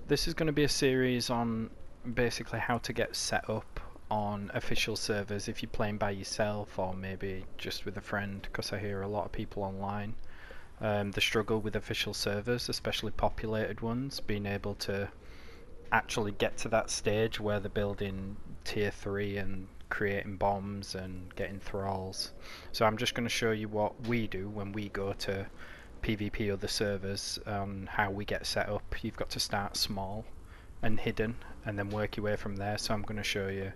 this is going to be a series on basically how to get set up on official servers if you're playing by yourself or maybe just with a friend, because I hear a lot of people online the struggle with official servers, especially populated ones, being able to actually get to that stage where they're building tier 3 and creating bombs and getting thralls. So I'm just going to show you what we do when we go to PvP other servers on how we get set up. You've got to start small and hidden and then work your way from there. So I'm going to show you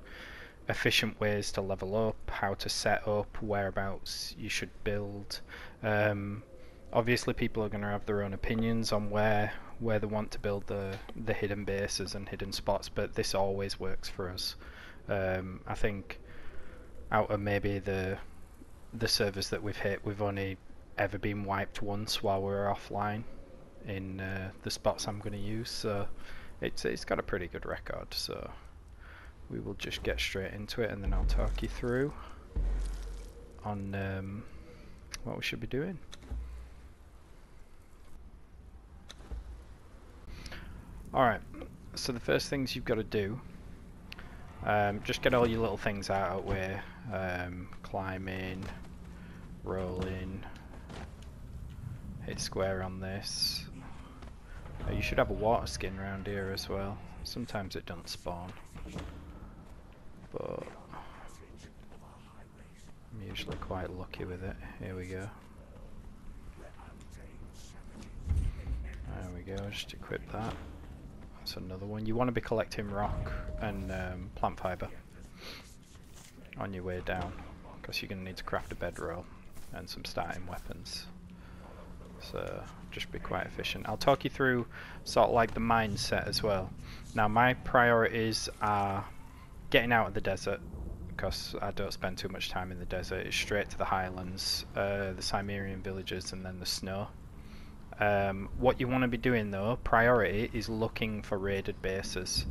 efficient ways to level up, how to set up, whereabouts you should build. Obviously people are going to have their own opinions on where they want to build the hidden bases and hidden spots, but this always works for us. I think out of maybe the servers that we've hit, we've only ever been wiped once while we were offline in the spots I'm going to use, so it's got a pretty good record. So we will just get straight into it and then I'll talk you through on what we should be doing. Alright, so the first things you've got to do, just get all your little things out of the way, climbing, rolling, hit square on this. You should have a water skin around here as well. Sometimes it doesn't spawn, but I'm usually quite lucky with it. Here we go. There we go, just equip that. That's another one. You want to be collecting rock and plant fibre on your way down, because you're going to need to craft a bedroll and some starting weapons. So just be quite efficient. I'll talk you through sort of like the mindset as well. Now my priorities are getting out of the desert, because I don't spend too much time in the desert. It's straight to the highlands, the Cimmerian villages, and then the snow. What you want to be doing though, priority, is looking for raided bases.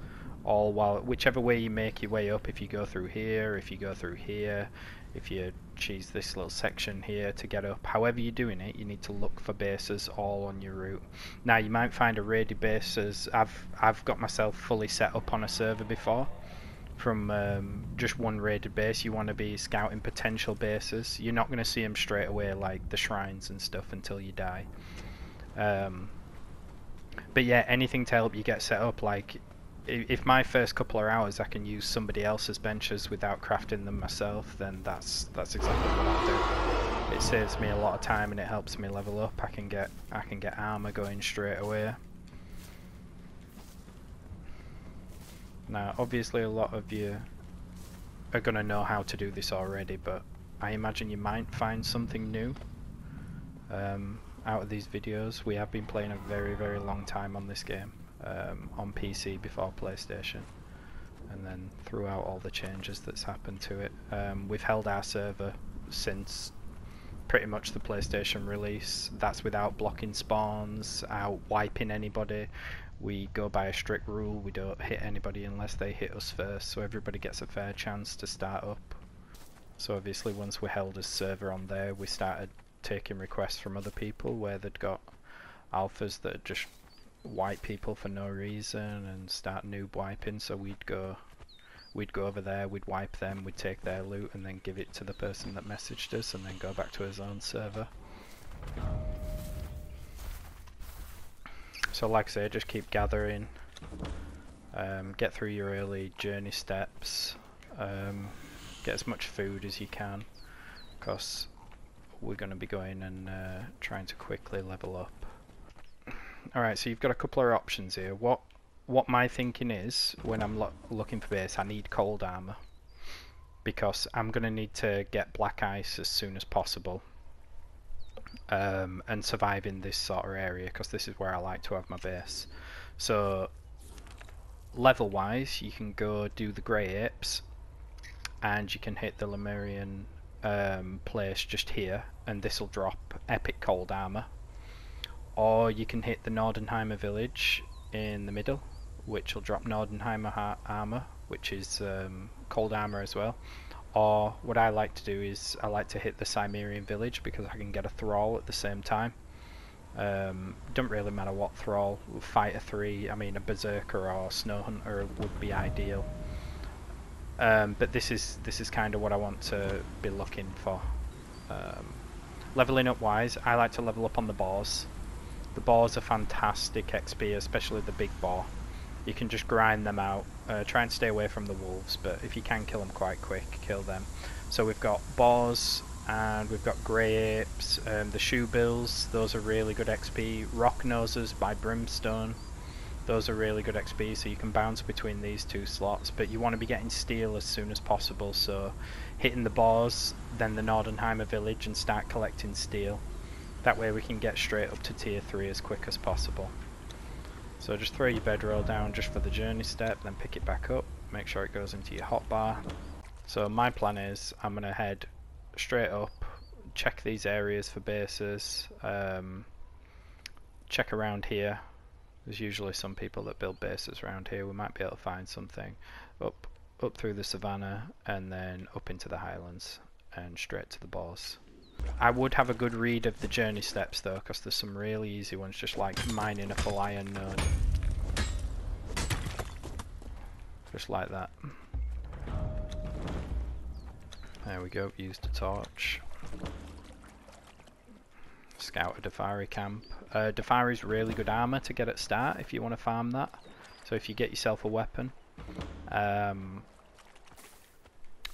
Whichever way you make your way up, if you go through here, if you go through here, if you choose this little section here to get up, however you're doing it, you need to look for bases all on your route. Now you might find a raided bases. I've got myself fully set up on a server before from just one raided base. You want to be scouting potential bases. You're not going to see them straight away like the shrines and stuff until you die. But yeah, anything to help you get set up. Like if my first couple of hours I can use somebody else's benches without crafting them myself, then that's exactly what I'll do. It saves me a lot of time and it helps me level up. I can get armor going straight away. Now obviously a lot of you are gonna know how to do this already, but I imagine you might find something new out of these videos. We have been playing a very long time on this game, on PC before PlayStation, and then throughout all the changes that's happened to it. We've held our server since pretty much the PlayStation release. That's without blocking spawns, out wiping anybody. We go by a strict rule, we don't hit anybody unless they hit us first, so everybody gets a fair chance to start up. So obviously once we held a server on there, we started taking requests from other people where they'd got alphas that just wipe people for no reason and start noob wiping. So we'd go over there, we'd wipe them, we'd take their loot and then give it to the person that messaged us and then go back to his own server. So like I say, just keep gathering, get through your early journey steps, get as much food as you can, because we're going to be going and trying to quickly level up. Alright, so you've got a couple of options here. What my thinking is, when I'm looking for base, I need cold armor, because I'm going to need to get black ice as soon as possible and survive in this sort of area, because this is where I like to have my base. So level wise, you can go do the Grey Apes and you can hit the Lemurian place just here, and this will drop epic cold armor. Or you can hit the Nordenheimer village in the middle, which will drop Nordenheimer armor, which is cold armor as well. Or what I like to do is I like to hit the Cimmerian village, because I can get a thrall at the same time. Don't really matter what thrall. Fighter 3, I mean a Berserker or Snow Hunter would be ideal. But this is kind of what I want to be looking for. Leveling up wise, I like to level up on the boars. The boars are fantastic XP, especially the big boar. You can just grind them out. Try and stay away from the wolves, but if you can kill them quite quick, kill them. So we've got boars, and we've got grey apes, the shoebills, those are really good XP. Rock noses by Brimstone, those are really good XP, so you can bounce between these two slots, but you want to be getting steel as soon as possible, so hitting the boars, then the Nordenheimer village, and start collecting steel. That way we can get straight up to tier 3 as quick as possible. So just throw your bedroll down just for the journey step, then pick it back up, make sure it goes into your hotbar. So my plan is I'm going to head straight up, check these areas for bases, check around here. There's usually some people that build bases around here, we might be able to find something. Up through the savannah and then up into the highlands and straight to the boars. I would have a good read of the journey steps though, because there's some really easy ones, just like mining a full iron node. Just like that. There we go, used a torch. Scout a Dafari camp. Dafari's really good armour to get at start if you want to farm that. So if you get yourself a weapon,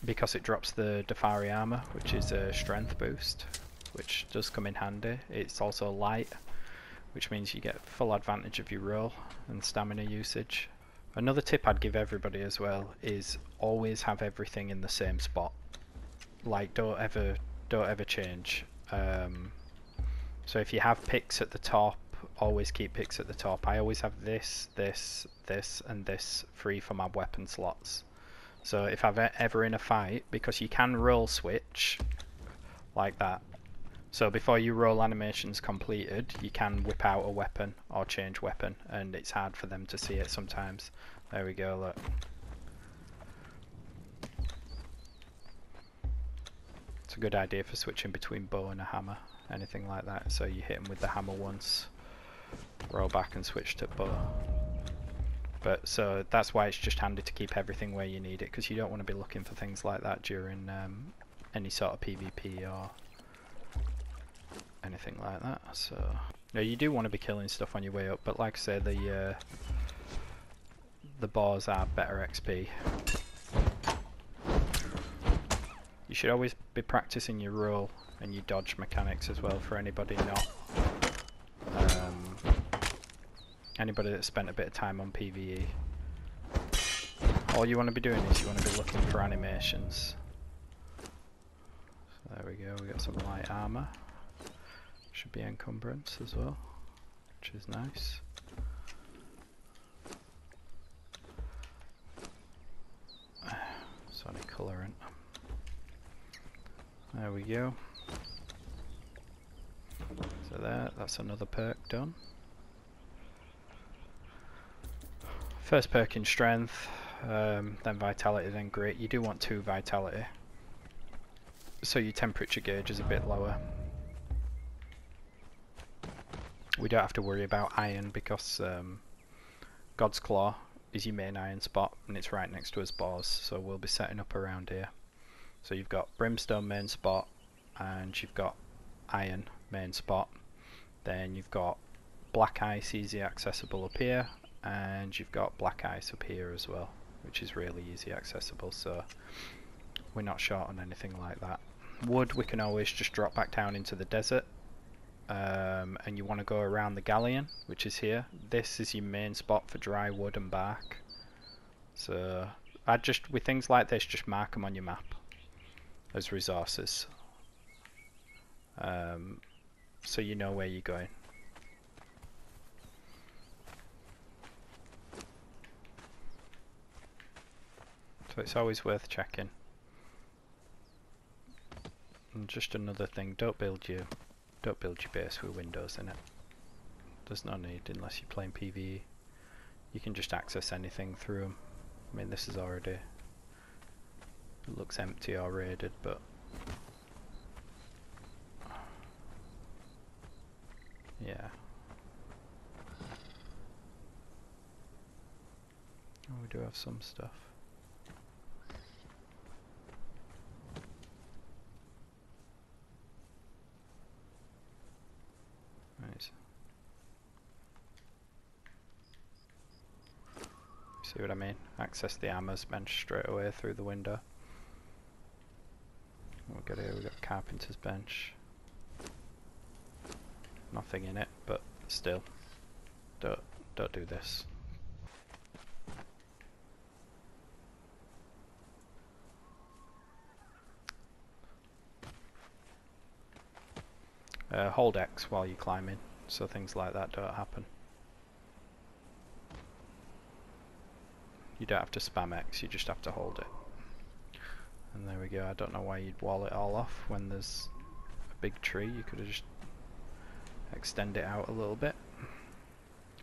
because it drops the Dafari armour, which is a strength boost, which does come in handy. It's also light, which means you get full advantage of your roll and stamina usage. Another tip I'd give everybody as well is always have everything in the same spot. Like don't ever change. So if you have picks at the top, always keep picks at the top. I always have this, this, this, and this free for my weapon slots. So if I'm ever in a fight, because you can roll switch like that. So before your roll animation's completed, you can whip out a weapon or change weapon, and it's hard for them to see it sometimes. There we go, look. It's a good idea for switching between bow and a hammer, anything like that. So you hit them with the hammer once, roll back and switch to bow. But so that's why it's just handy to keep everything where you need it, because you don't want to be looking for things like that during any sort of PvP or anything like that. So no, you do want to be killing stuff on your way up, but like I say, the boars are better XP. You should always be practicing your roll and your dodge mechanics as well for anybody anybody that's spent a bit of time on PvE. All you want to be doing is you want to be looking for animations. So there we go, we got some light armour. Should be encumbrance as well, which is nice. Sonic colorant. There we go. So that's another perk done. First perk in strength, then vitality, then grit. You do want 2 vitality, so your temperature gauge is a bit lower. We don't have to worry about iron because God's Claw is your main iron spot and it's right next to his boars, so we'll be setting up around here. So you've got Brimstone main spot and you've got iron main spot, then you've got black ice easy accessible up here, and you've got black ice up here as well, which is really easy accessible, so we're not short on anything like that. Wood we can always just drop back down into the desert, and you want to go around the Galleon, which is here. This is your main spot for dry wood and bark, so I'd just, with things like this, just mark them on your map as resources, so you know where you're going. So it's always worth checking. And just another thing, don't build your base with windows in it. There's no need unless you're playing PvE. You can just access anything through them. I mean, this is already, it looks empty or raided, but Yeah. Oh, we do have some stuff. Nice. See what I mean? Access the armor's bench straight away through the window. We've got here, we've got carpenter's bench. Nothing in it, but still, don't do this. Hold X while you're climbing, so things like that don't happen. You don't have to spam X, you just have to hold it. And there we go. I don't know why you'd wall it all off when there's a big tree. You could have just extend it out a little bit.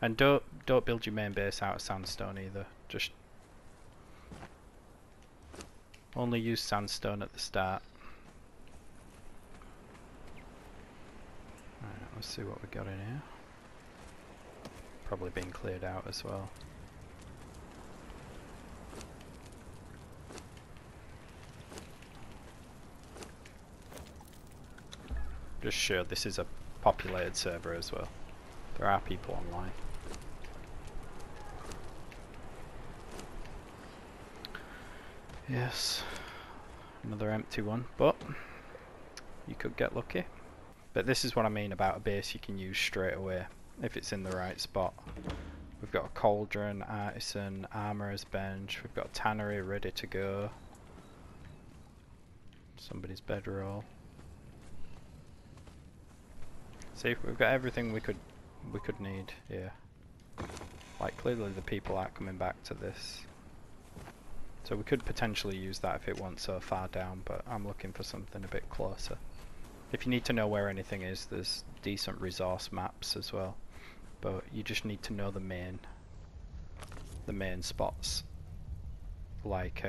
And don't build your main base out of sandstone either. Just only use sandstone at the start. Alright, let's see what we got in here. Probably been cleared out as well. Just sure this is a populated server as well. There are people online. Yes, another empty one, but you could get lucky. But this is what I mean about a base you can use straight away if it's in the right spot. We've got a cauldron, artisan, armorer's bench, we've got a tannery ready to go. Somebody's bedroll. See, we've got everything we could need here. Like clearly the people aren't coming back to this. So we could potentially use that if it wasn't so far down, but I'm looking for something a bit closer. If you need to know where anything is, there's decent resource maps as well. But you just need to know the main spots. Like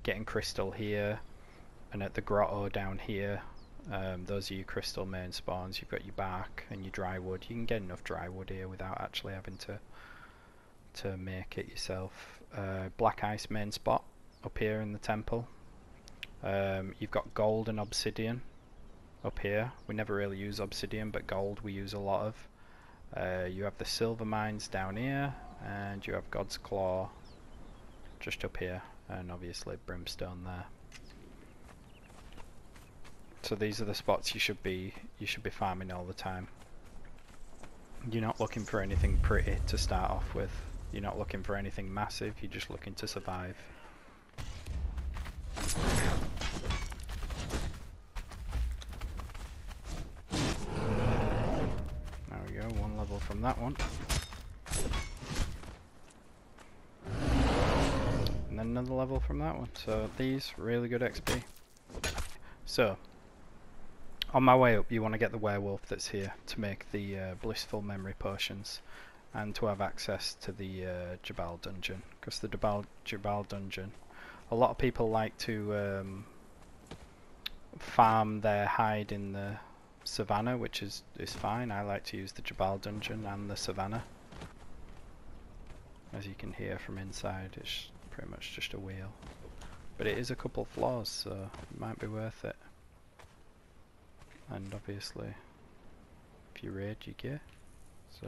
getting crystal here, and at the grotto down here. Those are your crystal main spawns. You've got your bark and your dry wood. You can get enough dry wood here without actually having to make it yourself. Black ice main spot up here in the temple. You've got gold and obsidian up here. We never really use obsidian, but gold we use a lot of. You have the silver mines down here, and you have God's Claw just up here, and obviously brimstone there. So these are the spots you should be farming all the time. You're not looking for anything pretty to start off with. You're not looking for anything massive, you're just looking to survive. There we go, one level from that one. And then another level from that one. So these, really good XP. So, on my way up you want to get the werewolf that's here to make the blissful memory potions. And to have access to the Jabal dungeon, because the Jabal dungeon, a lot of people like to farm their hide in the savannah, which is fine. I like to use the Jabal dungeon and the savannah. As you can hear from inside, it's pretty much just a wheel, but it is a couple floors, so it might be worth it. And obviously, if you raid, you get so.